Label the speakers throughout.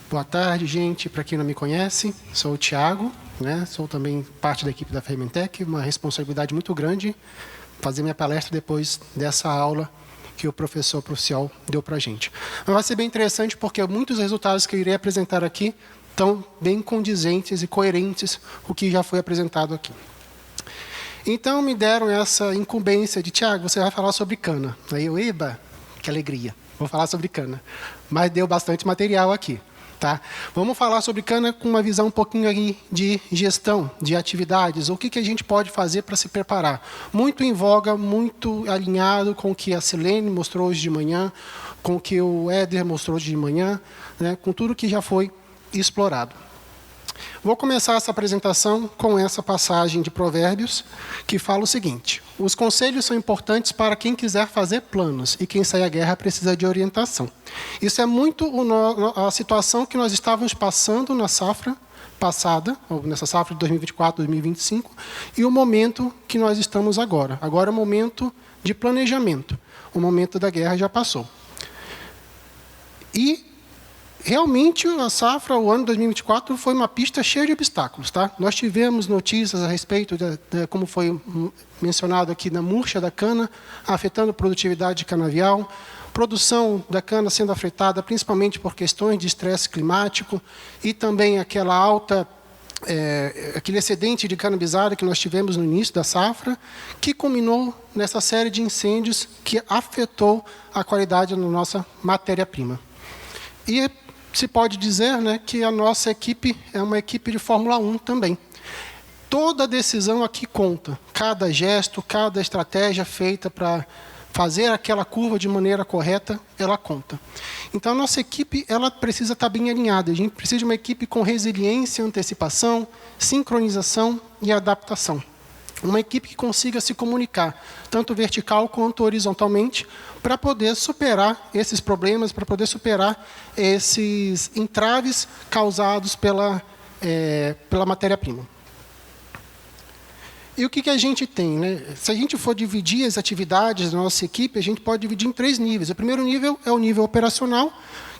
Speaker 1: Boa tarde, gente. Para quem não me conhece, sou o Thiago, né? Sou também parte da equipe da Fermentec, uma responsabilidade muito grande fazer minha palestra depois dessa aula que o professor Prussial deu para a gente. Mas vai ser bem interessante porque muitos resultados que eu irei apresentar aqui estão bem condizentes e coerentes com o que já foi apresentado aqui. Então, me deram essa incumbência de, Thiago, você vai falar sobre cana. Aí eu, eba, que alegria, vou falar sobre cana. Mas deu bastante material aqui. Tá? Vamos falar sobre cana com uma visão um pouquinho aí de gestão, de atividades, o que a gente pode fazer para se preparar. Muito em voga, muito alinhado com o que a Silene mostrou hoje de manhã, com o que o Éder mostrou hoje de manhã, né? Com tudo que já foi explorado. Vou começar essa apresentação com essa passagem de Provérbios, que fala o seguinte: os conselhos são importantes para quem quiser fazer planos, e quem sai à guerra precisa de orientação. Isso é muito a situação que nós estávamos passando na safra passada, ou nessa safra de 2024, 2025, e o momento que nós estamos agora. Agora é o momento de planejamento. O momento da guerra já passou. E realmente, a safra, o ano 2024, foi uma pista cheia de obstáculos. Tá? Nós tivemos notícias a respeito, como foi mencionado aqui, da murcha da cana, afetando a produtividade de canavial, produção da cana sendo afetada principalmente por questões de estresse climático e também aquela alta, aquele excedente de cana-bizada que nós tivemos no início da safra, que culminou nessa série de incêndios que afetou a qualidade da nossa matéria-prima. E se pode dizer, né, que a nossa equipe é uma equipe de Fórmula 1 também. Toda decisão aqui conta. Cada gesto, cada estratégia feita para fazer aquela curva de maneira correta, ela conta. Então, a nossa equipe ela precisa estar bem alinhada. A gente precisa de uma equipe com resiliência, antecipação, sincronização e adaptação. Uma equipe que consiga se comunicar, tanto vertical quanto horizontalmente, para poder superar esses problemas, para poder superar esses entraves causados pela matéria-prima. E o que a gente tem? Né? Se a gente for dividir as atividades da nossa equipe, a gente pode dividir em 3 níveis. O primeiro nível é o nível operacional,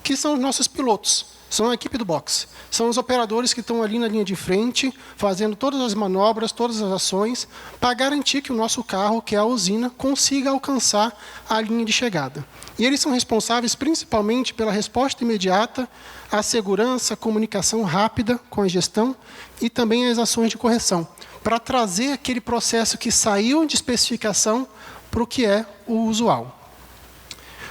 Speaker 1: que são os nossos pilotos. São a equipe do boxe. São os operadores que estão ali na linha de frente, fazendo todas as manobras, todas as ações, para garantir que o nosso carro, que é a usina, consiga alcançar a linha de chegada. E eles são responsáveis principalmente pela resposta imediata, a segurança, a comunicação rápida com a gestão e também as ações de correção, para trazer aquele processo que saiu de especificação para o que é o usual.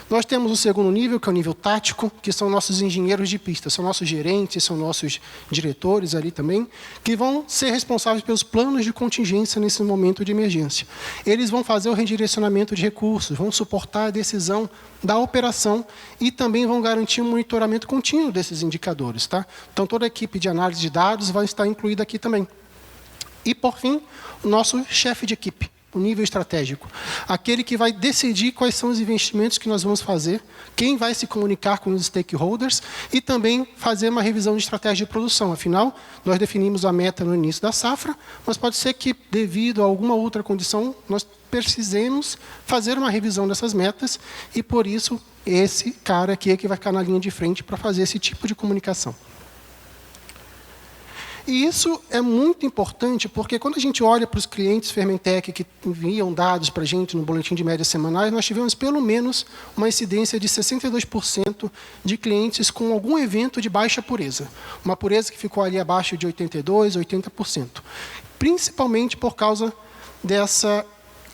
Speaker 1: Nós temos o segundo nível, que é o nível tático, que são nossos engenheiros de pista, são nossos gerentes, são nossos diretores ali também, que vão ser responsáveis pelos planos de contingência nesse momento de emergência. Eles vão fazer o redirecionamento de recursos, vão suportar a decisão da operação e também vão garantir um monitoramento contínuo desses indicadores. Tá? Então, toda a equipe de análise de dados vai estar incluída aqui também. E, por fim, o nosso chefe de equipe, o nível estratégico. Aquele que vai decidir quais são os investimentos que nós vamos fazer, quem vai se comunicar com os stakeholders e também fazer uma revisão de estratégia de produção. Afinal, nós definimos a meta no início da safra, mas pode ser que, devido a alguma outra condição, nós precisemos fazer uma revisão dessas metas e, por isso, esse cara aqui é que vai ficar na linha de frente para fazer esse tipo de comunicação. E isso é muito importante, porque quando a gente olha para os clientes Fermentec que enviam dados para a gente no boletim de médias semanais, nós tivemos pelo menos uma incidência de 62% de clientes com algum evento de baixa pureza. Uma pureza que ficou ali abaixo de 82%, 80%. Principalmente por causa dessa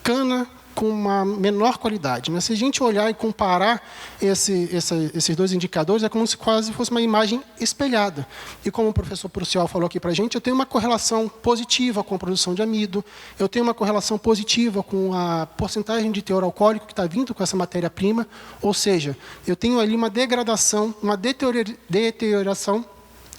Speaker 1: cana com uma menor qualidade. Né? Se a gente olhar e comparar esses dois indicadores, é como se quase fosse uma imagem espelhada. E como o professor Prussial falou aqui para a gente, eu tenho uma correlação positiva com a produção de amido, eu tenho uma correlação positiva com a porcentagem de teor alcoólico que está vindo com essa matéria-prima, ou seja, eu tenho ali uma degradação, uma deterioração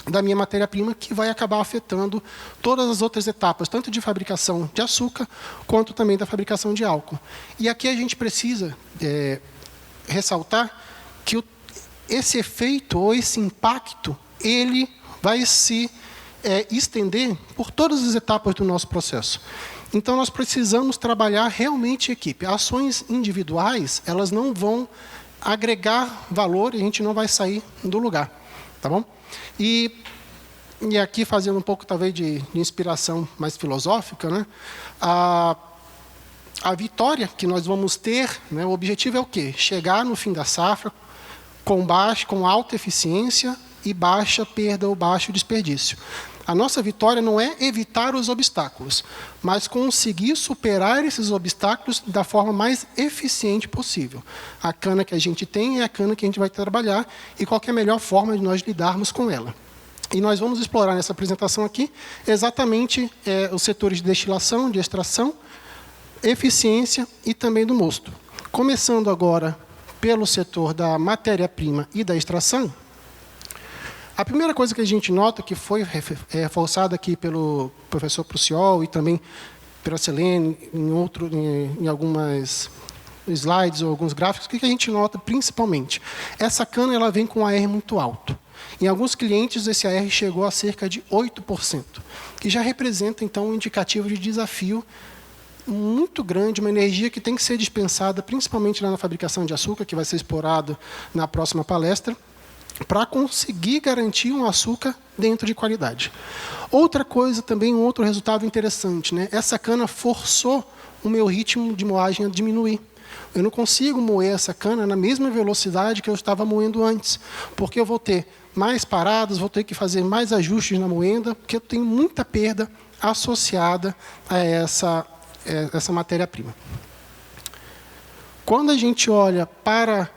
Speaker 1: da minha matéria-prima, que vai acabar afetando todas as outras etapas, tanto de fabricação de açúcar, quanto também da fabricação de álcool. E aqui a gente precisa ressaltar que esse efeito, ou esse impacto, ele vai se estender por todas as etapas do nosso processo. Então, nós precisamos trabalhar realmente em equipe. Ações individuais, elas não vão agregar valor e a gente não vai sair do lugar, tá bom? E aqui, fazendo um pouco, talvez, de inspiração mais filosófica, né? A vitória que nós vamos ter, né, o objetivo é o quê? Chegar no fim da safra com alta eficiência e baixa perda ou baixo desperdício. A nossa vitória não é evitar os obstáculos, mas conseguir superar esses obstáculos da forma mais eficiente possível. A cana que a gente tem é a cana que a gente vai trabalhar e qual que é a melhor forma de nós lidarmos com ela. E nós vamos explorar nessa apresentação aqui exatamente os setores de destilação, de extração, eficiência e também do mosto. Começando agora pelo setor da matéria-prima e da extração, a primeira coisa que a gente nota, que foi reforçada aqui pelo professor Prussiol e também pela Selene, em algumas slides ou alguns gráficos, o que a gente nota principalmente? Essa cana ela vem com AR muito alto. Em alguns clientes, esse AR chegou a cerca de 8%, que já representa, então, um indicativo de desafio muito grande, uma energia que tem que ser dispensada, principalmente lá na fabricação de açúcar, que vai ser explorado na próxima palestra, para conseguir garantir um açúcar dentro de qualidade. Outra coisa também, um outro resultado interessante, né? Essa cana forçou o meu ritmo de moagem a diminuir. Eu não consigo moer essa cana na mesma velocidade que eu estava moendo antes, porque eu vou ter mais paradas, vou ter que fazer mais ajustes na moenda, porque eu tenho muita perda associada a essa matéria-prima. Quando a gente olha para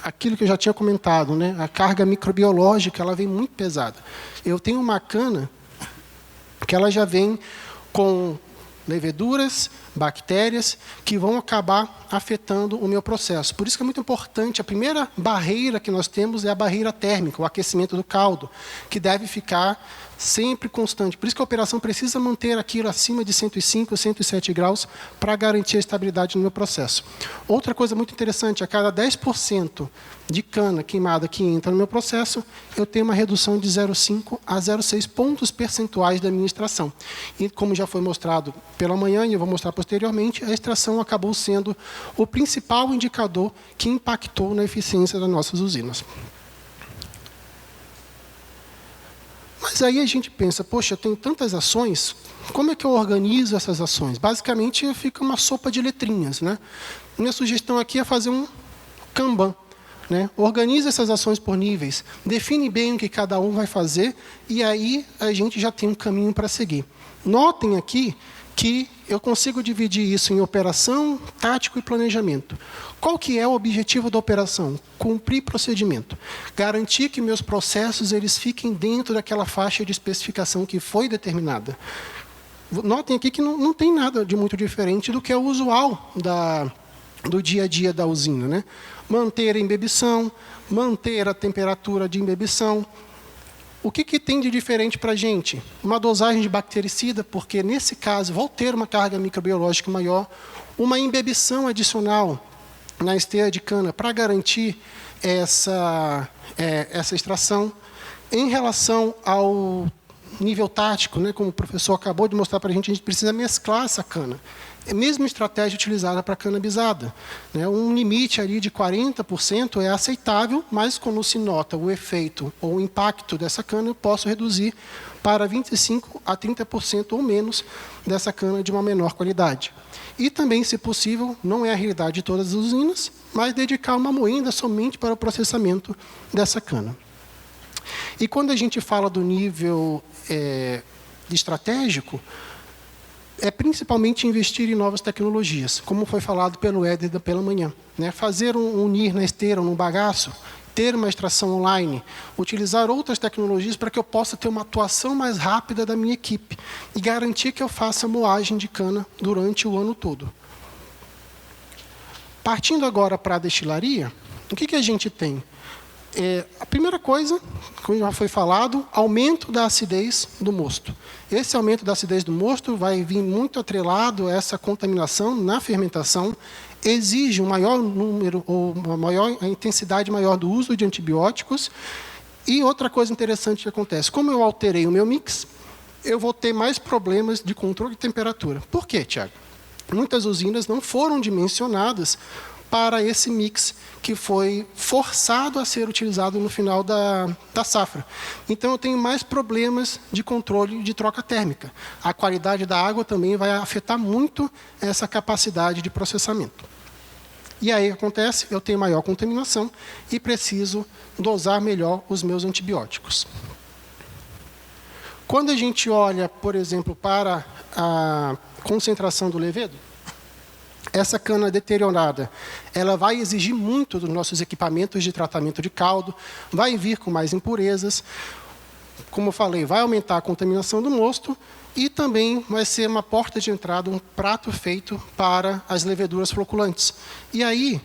Speaker 1: aquilo que eu já tinha comentado, né, a carga microbiológica, ela vem muito pesada. Eu tenho uma cana que ela já vem com leveduras, bactérias, que vão acabar afetando o meu processo. Por isso que é muito importante, a primeira barreira que nós temos é a barreira térmica, o aquecimento do caldo, que deve ficar sempre constante. Por isso que a operação precisa manter aquilo acima de 105, 107 graus para garantir a estabilidade no meu processo. Outra coisa muito interessante, a cada 10% de cana queimada que entra no meu processo, eu tenho uma redução de 0,5 a 0,6 pontos percentuais da minha extração. E como já foi mostrado pela manhã, e eu vou mostrar posteriormente, a extração acabou sendo o principal indicador que impactou na eficiência das nossas usinas. Mas aí a gente pensa, poxa, eu tenho tantas ações, como é que eu organizo essas ações? Basicamente, fica uma sopa de letrinhas, né? Minha sugestão aqui é fazer um Kanban, né? Organiza essas ações por níveis, define bem o que cada um vai fazer, e aí a gente já tem um caminho para seguir. Notem aqui que eu consigo dividir isso em operação, tático e planejamento. Qual que é o objetivo da operação? Cumprir procedimento. Garantir que meus processos eles fiquem dentro daquela faixa de especificação que foi determinada. Notem aqui que não tem nada de muito diferente do que é o usual do dia a dia da usina, né? Manter a imbebição, manter a temperatura de imbebição. O que tem de diferente para a gente? Uma dosagem de bactericida, porque, nesse caso, vou ter uma carga microbiológica maior, uma imbebição adicional na esteira de cana para garantir essa extração. Em relação ao nível tático, né, como o professor acabou de mostrar para a gente precisa mesclar essa cana. É a mesma estratégia utilizada para a cana bisada, né? Um limite ali de 40% é aceitável, mas quando se nota o efeito ou o impacto dessa cana, eu posso reduzir para 25% a 30% ou menos dessa cana de uma menor qualidade. E também, se possível, não é a realidade de todas as usinas, mas dedicar uma moenda somente para o processamento dessa cana. E quando a gente fala do nível estratégico, é principalmente investir em novas tecnologias, como foi falado pelo Éder pela manhã, né? Fazer um NIR na esteira ou no bagaço, ter uma extração online, utilizar outras tecnologias para que eu possa ter uma atuação mais rápida da minha equipe e garantir que eu faça moagem de cana durante o ano todo. Partindo agora para a destilaria, o que a gente tem? A primeira coisa, como já foi falado, aumento da acidez do mosto. Esse aumento da acidez do mosto vai vir muito atrelado a essa contaminação na fermentação, exige um maior número ou uma intensidade maior do uso de antibióticos. E outra coisa interessante que acontece, como eu alterei o meu mix, eu vou ter mais problemas de controle de temperatura. Por quê, Tiago? Muitas usinas não foram dimensionadas para esse mix que foi forçado a ser utilizado no final da safra. Então, eu tenho mais problemas de controle de troca térmica. A qualidade da água também vai afetar muito essa capacidade de processamento. E aí, acontece, eu tenho maior contaminação e preciso dosar melhor os meus antibióticos. Quando a gente olha, por exemplo, para a concentração do levedo, essa cana deteriorada, ela vai exigir muito dos nossos equipamentos de tratamento de caldo, vai vir com mais impurezas, como eu falei, vai aumentar a contaminação do mosto e também vai ser uma porta de entrada, um prato feito para as leveduras floculantes. E aí,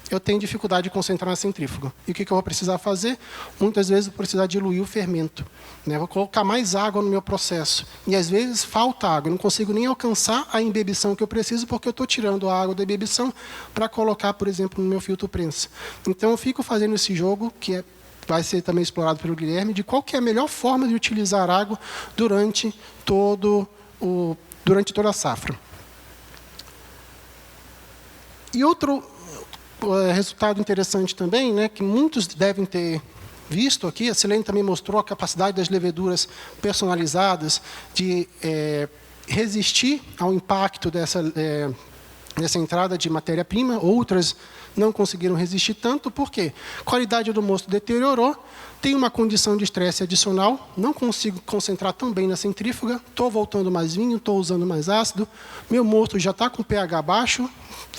Speaker 1: eu tenho dificuldade de concentrar na centrífuga. E o que eu vou precisar fazer? Muitas vezes eu vou precisar diluir o fermento, né? Vou colocar mais água no meu processo. E às vezes falta água, eu não consigo nem alcançar a embebição que eu preciso, porque eu estou tirando a água da embebição para colocar, por exemplo, no meu filtro prensa. Então eu fico fazendo esse jogo, que vai ser também explorado pelo Guilherme, de qual que é a melhor forma de utilizar água durante toda a safra. E outro resultado interessante também, né, que muitos devem ter visto aqui, a Silene também mostrou a capacidade das leveduras personalizadas de resistir ao impacto dessa entrada de matéria-prima. Outras não conseguiram resistir tanto, porque a qualidade do mosto deteriorou, tem uma condição de estresse adicional, não consigo concentrar tão bem na centrífuga, estou voltando mais vinho, estou usando mais ácido, meu mosto já está com pH baixo,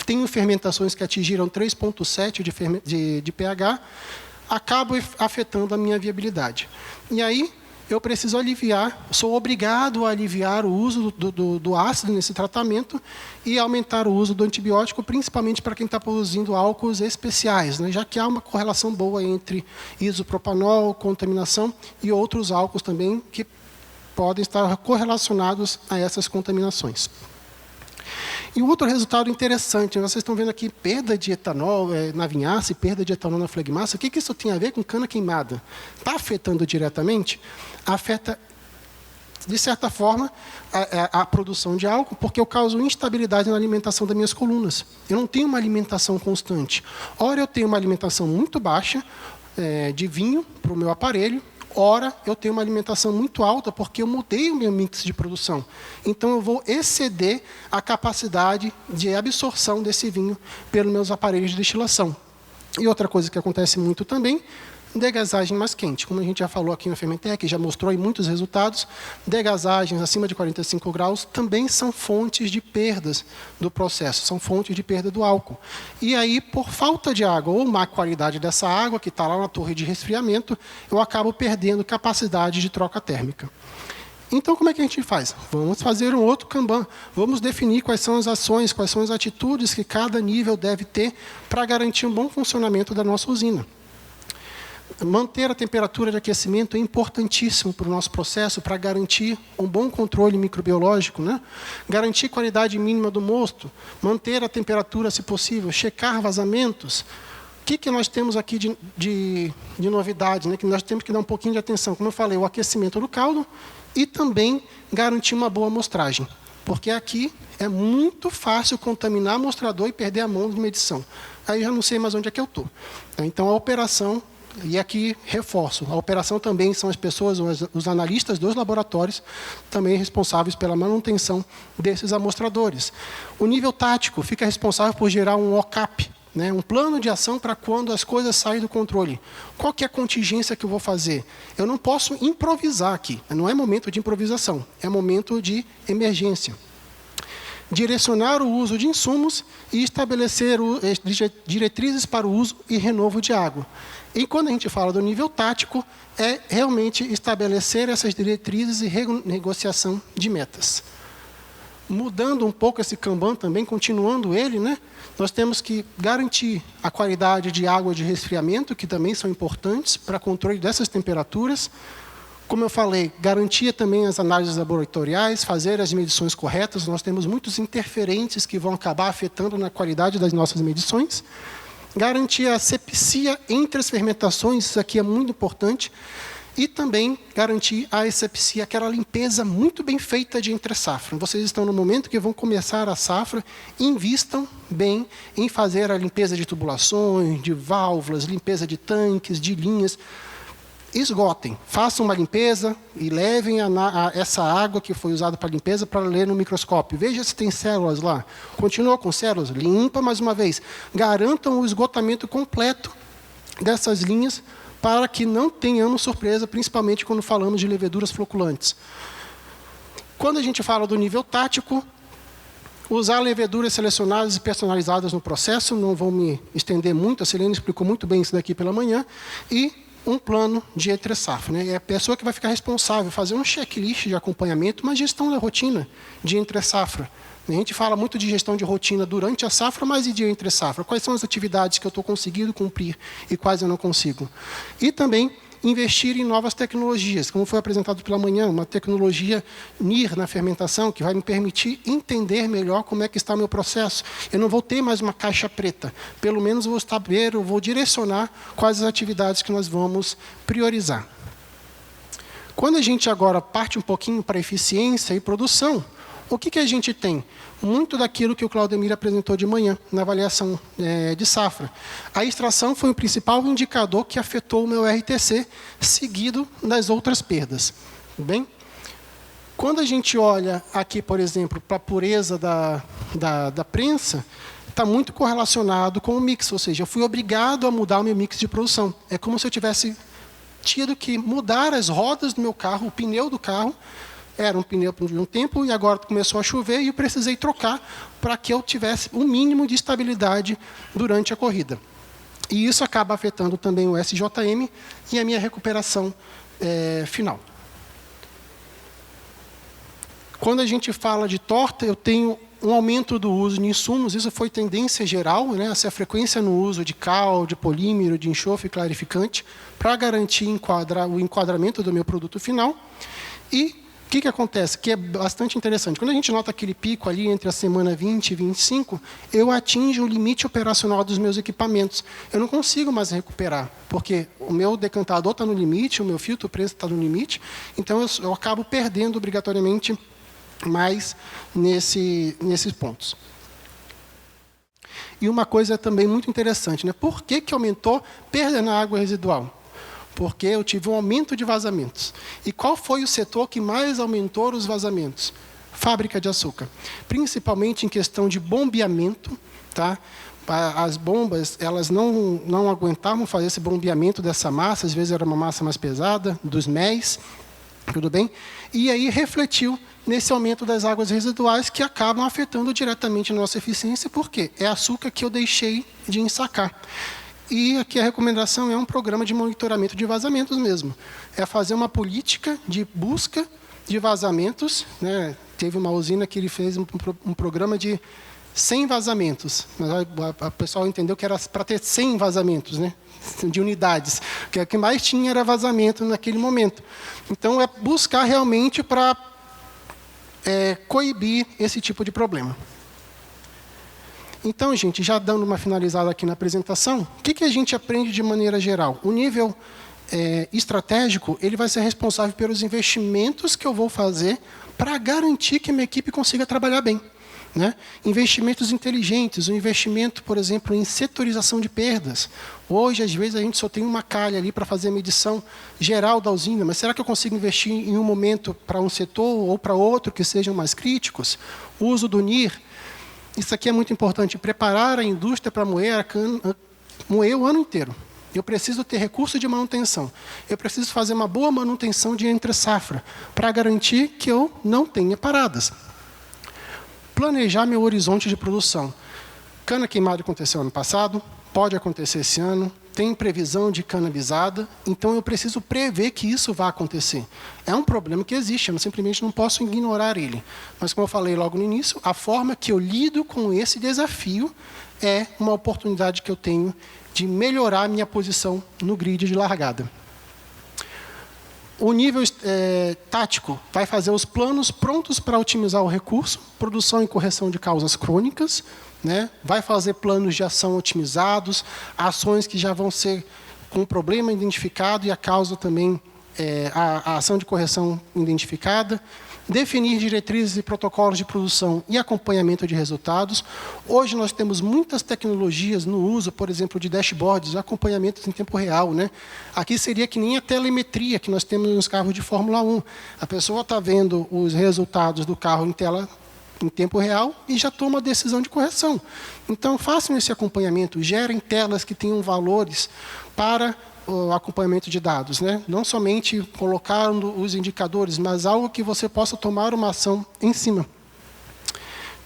Speaker 1: tenho fermentações que atingiram 3,7 de pH, acabo afetando a minha viabilidade. E aí, eu preciso aliviar, sou obrigado a aliviar o uso do ácido nesse tratamento e aumentar o uso do antibiótico, principalmente para quem está produzindo álcools especiais, né? Já que há uma correlação boa entre isopropanol, contaminação e outros álcools também que podem estar correlacionados a essas contaminações. E um outro resultado interessante, vocês estão vendo aqui perda de etanol na vinhaça e perda de etanol na flegmassa. O que isso tem a ver com cana queimada? Está afetando diretamente? Afeta, de certa forma, a produção de álcool, porque eu causo instabilidade na alimentação das minhas colunas. Eu não tenho uma alimentação constante. Ora, eu tenho uma alimentação muito baixa de vinho para o meu aparelho, ora, eu tenho uma alimentação muito alta porque eu mudei o meu mix de produção. Então, eu vou exceder a capacidade de absorção desse vinho pelos meus aparelhos de destilação. E outra coisa que acontece muito também, degasagem mais quente. Como a gente já falou aqui no Fermentec, já mostrou aí muitos resultados, degasagens acima de 45 graus também são fontes de perdas do processo, são fontes de perda do álcool. E aí, por falta de água ou má qualidade dessa água, que está lá na torre de resfriamento, eu acabo perdendo capacidade de troca térmica. Então, como é que a gente faz? Vamos fazer um outro Kanban. Vamos definir quais são as ações, quais são as atitudes que cada nível deve ter para garantir um bom funcionamento da nossa usina. Manter a temperatura de aquecimento é importantíssimo para o nosso processo, para garantir um bom controle microbiológico, né? Garantir qualidade mínima do mosto, manter a temperatura, se possível, checar vazamentos. O que nós temos aqui de novidade, né? Que nós temos que dar um pouquinho de atenção. Como eu falei, o aquecimento do caldo e também garantir uma boa amostragem. Porque aqui é muito fácil contaminar o mostrador e perder a mão de medição. Aí já não sei mais onde é que eu estou. Então, a operação... E aqui, reforço, a operação também são as pessoas, os analistas dos laboratórios, também responsáveis pela manutenção desses amostradores. O nível tático fica responsável por gerar um OCAP, né, um plano de ação para quando as coisas saem do controle. Qual que é a contingência que eu vou fazer? Eu não posso improvisar aqui, não é momento de improvisação, é momento de emergência. Direcionar o uso de insumos e estabelecer diretrizes para o uso e renovo de água. E quando a gente fala do nível tático, é realmente estabelecer essas diretrizes e renegociação de metas. Mudando um pouco esse Kanban também, continuando ele, né, nós temos que garantir a qualidade de água de resfriamento, que também são importantes para controle dessas temperaturas. Como eu falei, garantir também as análises laboratoriais, fazer as medições corretas. Nós temos muitos interferentes que vão acabar afetando na qualidade das nossas medições. Garantir a asepsia entre as fermentações, isso aqui é muito importante. E também garantir a asepsia, aquela limpeza muito bem feita de entre-safra. Vocês estão no momento que vão começar a safra, invistam bem em fazer a limpeza de tubulações, de válvulas, limpeza de tanques, de linhas. Esgotem, façam uma limpeza e levem essa água que foi usada para a limpeza para ler no microscópio. Veja se tem células lá. Continua com células, limpa mais uma vez. Garantam o esgotamento completo dessas linhas para que não tenhamos surpresa, principalmente quando falamos de leveduras floculantes. Quando a gente fala do nível tático, usar leveduras selecionadas e personalizadas no processo, não vou me estender muito, a Selene explicou muito bem isso daqui pela manhã, e um plano de entre-safra, né? É a pessoa que vai ficar responsável, fazer um checklist de acompanhamento, uma gestão da rotina de entre-safra. A gente fala muito de gestão de rotina durante a safra, mas e de entre-safra? Quais são as atividades que eu estou conseguindo cumprir e quais eu não consigo? E também investir em novas tecnologias, como foi apresentado pela manhã, uma tecnologia NIR na fermentação, que vai me permitir entender melhor como é que está o meu processo. Eu não vou ter mais uma caixa preta, pelo menos eu vou direcionar quais as atividades que nós vamos priorizar. Quando a gente agora parte um pouquinho para eficiência e produção, o que a gente tem? Muito daquilo que o Claudemir apresentou de manhã, na avaliação de safra. A extração foi o principal indicador que afetou o meu RTC, seguido das outras perdas. Bem, quando a gente olha aqui, por exemplo, para a pureza da prensa, está muito correlacionado com o mix, ou seja, eu fui obrigado a mudar o meu mix de produção. É como se eu tivesse tido que mudar as rodas do meu carro, o pneu do carro. Era um pneu de um tempo e agora começou a chover e eu precisei trocar para que eu tivesse um mínimo de estabilidade durante a corrida. E isso acaba afetando também o SJM e a minha recuperação final. Quando a gente fala de torta, eu tenho um aumento do uso de insumos, isso foi tendência geral, né? Essa frequência no uso de cal, de polímero, de enxofre clarificante, para garantir o enquadramento do meu produto final. E o que acontece? Que é bastante interessante. Quando a gente nota aquele pico ali entre a semana 20 e 25, eu atinjo o limite operacional dos meus equipamentos. Eu não consigo mais recuperar, porque o meu decantador está no limite, o meu filtro preso está no limite, então eu acabo perdendo obrigatoriamente mais nesses pontos. E uma coisa também muito interessante, né? Por que aumentou perda na água residual? Porque eu tive um aumento de vazamentos. E qual foi o setor que mais aumentou os vazamentos? Fábrica de açúcar. Principalmente em questão de bombeamento. Tá? As bombas elas não aguentavam fazer esse bombeamento dessa massa, às vezes era uma massa mais pesada, dos MEs, tudo bem? E aí refletiu nesse aumento das águas residuais que acabam afetando diretamente a nossa eficiência, porque é açúcar que eu deixei de ensacar. E aqui a recomendação é um programa de monitoramento de vazamentos mesmo. É fazer uma política de busca de vazamentos. Né? Teve uma usina que ele fez um programa de 100 vazamentos. Mas o pessoal entendeu que era para ter 100 vazamentos, né? De unidades. Porque o que mais tinha era vazamento naquele momento. Então, é buscar realmente para coibir esse tipo de problema. Então, gente, já dando uma finalizada aqui na apresentação, o que a gente aprende de maneira geral? O nível estratégico, ele vai ser responsável pelos investimentos que eu vou fazer para garantir que a minha equipe consiga trabalhar bem. Né? Investimentos inteligentes, um investimento, por exemplo, em setorização de perdas. Hoje, às vezes, a gente só tem uma calha ali para fazer a medição geral da usina, mas será que eu consigo investir em um momento para um setor ou para outro que sejam mais críticos? O uso do NIR. Isso aqui é muito importante, preparar a indústria para moer a cana, moer o ano inteiro. Eu preciso ter recurso de manutenção. Eu preciso fazer uma boa manutenção de entre-safra, para garantir que eu não tenha paradas. Planejar meu horizonte de produção. Cana queimada aconteceu ano passado, pode acontecer esse ano, tem previsão de cana bisada, então eu preciso prever que isso vai acontecer. É um problema que existe, eu simplesmente não posso ignorar ele. Mas, como eu falei logo no início, a forma que eu lido com esse desafio é uma oportunidade que eu tenho de melhorar a minha posição no grid de largada. O nível tático vai fazer os planos prontos para otimizar o recurso, produção e correção de causas crônicas, né? Vai fazer planos de ação otimizados, ações que já vão ser com o problema identificado e a causa também a ação de correção identificada, definir diretrizes e protocolos de produção e acompanhamento de resultados. Hoje nós temos muitas tecnologias no uso, por exemplo, de dashboards, acompanhamentos em tempo real, né? Aqui seria que nem a telemetria que nós temos nos carros de Fórmula 1. A pessoa está vendo os resultados do carro em tela em tempo real e já toma a decisão de correção. Então, façam esse acompanhamento, gerem telas que tenham valores para o acompanhamento de dados, né? Não somente colocando os indicadores, mas algo que você possa tomar uma ação em cima.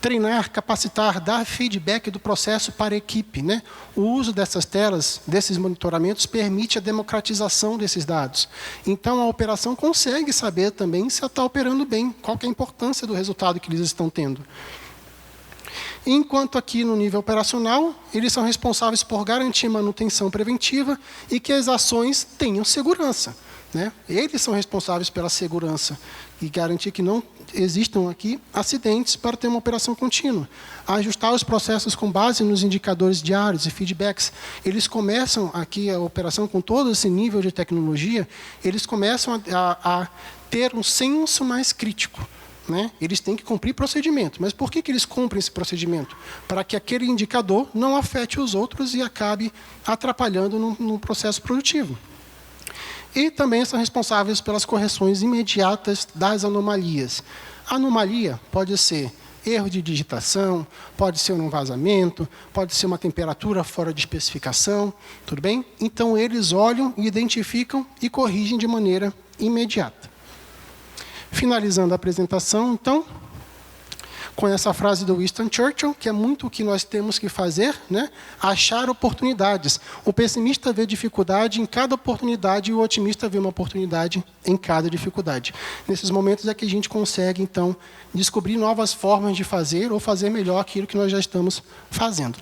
Speaker 1: Treinar, capacitar, dar feedback do processo para a equipe, né? O uso dessas telas, desses monitoramentos, permite a democratização desses dados. Então, a operação consegue saber também se ela está operando bem, qual que é a importância do resultado que eles estão tendo. Enquanto aqui no nível operacional, eles são responsáveis por garantir manutenção preventiva e que as ações tenham segurança, né? Eles são responsáveis pela segurança e garantir que não existam aqui acidentes para ter uma operação contínua. Ajustar os processos com base nos indicadores diários e feedbacks. Eles começam aqui a operação com todo esse nível de tecnologia, eles começam a ter um senso mais crítico, né? Eles têm que cumprir procedimento. Mas por que eles cumprem esse procedimento? Para que aquele indicador não afete os outros e acabe atrapalhando no processo produtivo. E também são responsáveis pelas correções imediatas das anomalias. A anomalia pode ser erro de digitação, pode ser um vazamento, pode ser uma temperatura fora de especificação, tudo bem? Então, eles olham, identificam e corrigem de maneira imediata. Finalizando a apresentação, então, com essa frase do Winston Churchill, que é muito o que nós temos que fazer, né? Achar oportunidades. O pessimista vê dificuldade em cada oportunidade e o otimista vê uma oportunidade em cada dificuldade. Nesses momentos é que a gente consegue, então, descobrir novas formas de fazer ou fazer melhor aquilo que nós já estamos fazendo.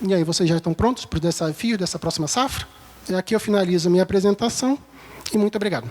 Speaker 1: E aí, vocês já estão prontos para o desafio dessa próxima safra? E aqui eu finalizo a minha apresentação e muito obrigado.